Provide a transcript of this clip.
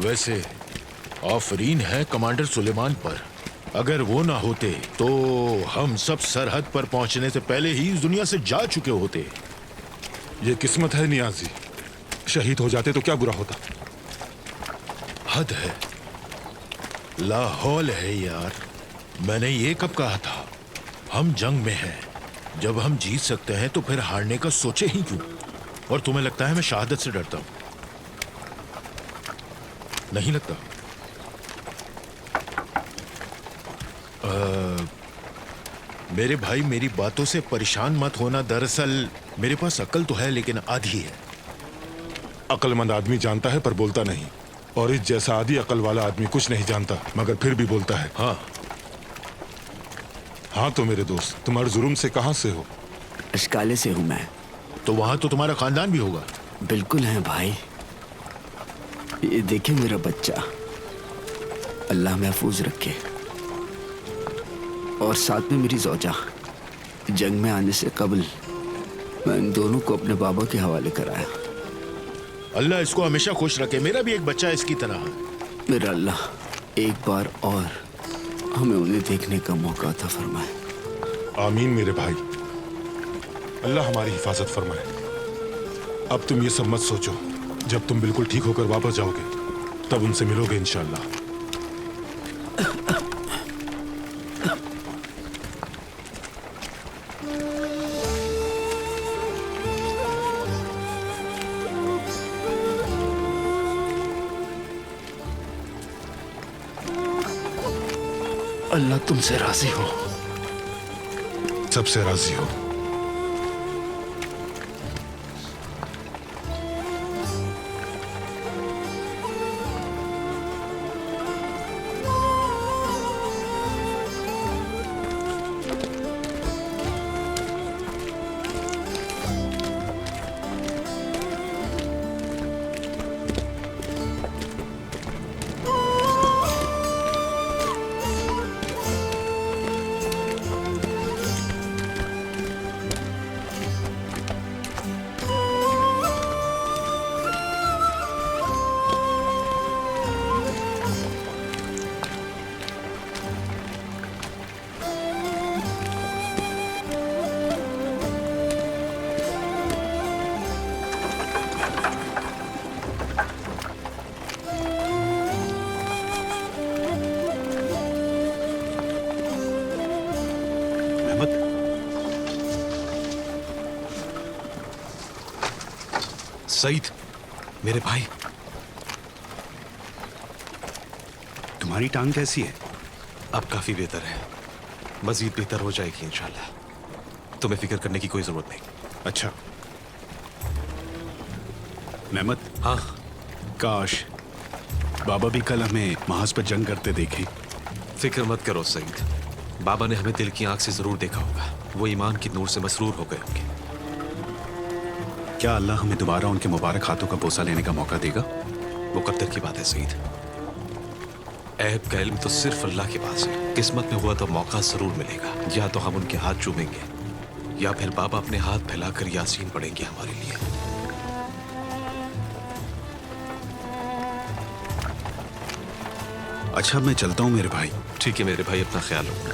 वैसे आफरीन है कमांडर सुलेमान पर। अगर वो ना होते तो हम सब सरहद पर पहुंचने से पहले ही इस दुनिया से जा चुके होते। ये किस्मत है नियाजी, शहीद हो जाते तो क्या बुरा होता। हद है, लाहौल है यार। मैंने ये कब कहा था? हम जंग में हैं। जब हम जीत सकते हैं तो फिर हारने का सोचे ही क्यों? और तुम्हें लगता है मैं शहादत से डरता हूं? नहीं लगता। मेरे भाई, मेरी बातों से परेशान मत होना। दरअसल मेरे पास अकल तो है लेकिन आधी है। अक्लमंद आदमी जानता है पर बोलता नहीं, और इस जैसा आधी अकल वाला आदमी कुछ नहीं जानता मगर फिर भी बोलता है। हाँ तो मेरे दोस्त, तुम अर्जुरुम से कहाँ से हो? अशकाले से हूँ मैं। तो वहां तो तुम्हारा खानदान भी होगा। बिल्कुल है भाई। ये देखे मेरा बच्चा, अल्लाह महफूज रखे। और साथ में मेरी ज़ौजा। जंग में आने से कबल मैं इन दोनों को अपने बाबा के हवाले कराया। अल्लाह इसको हमेशा खुश रखे। मेरा भी एक बच्चा इसकी तरह है। मेरा अल्लाह एक बार और हमें उन्हें देखने का मौका अता फरमाए। आमीन मेरे भाई, अल्लाह हमारी हिफाजत फरमाए। अब तुम ये सब मत सोचो, जब तुम बिल्कुल ठीक होकर वापस जाओगे तब उनसे मिलोगे इंशाअल्लाह। अल्लाह तुमसे राजी हो। सबसे राजी हो। सईद, मेरे भाई, तुम्हारी टांग कैसी है? अब काफी बेहतर है। मजीद बेहतर हो जाएगी इंशाल्लाह। तुम्हें फिक्र करने की कोई जरूरत नहीं। अच्छा मेहमद। हाँ। काश बाबा भी कल हमें महाज पर जंग करते देखें। फिक्र मत करो सईद, बाबा ने हमें दिल की आंख से जरूर देखा होगा। वो ईमान की नूर से मसरूर हो गए होंगे। क्या अल्लाह हमें दोबारा उनके मुबारक हाथों का बोसा लेने का मौका देगा? वो कद्दर की बात है सईद। ऐब का इल्म तो सिर्फ अल्लाह के पास है। किस्मत में हुआ तो मौका जरूर मिलेगा। या तो हम उनके हाथ चूमेंगे या फिर बाबा अपने हाथ फैलाकर यासीन पढ़ेंगे हमारे लिए। अच्छा मैं चलता हूँ मेरे भाई। ठीक है मेरे भाई, अपना ख्याल रखना।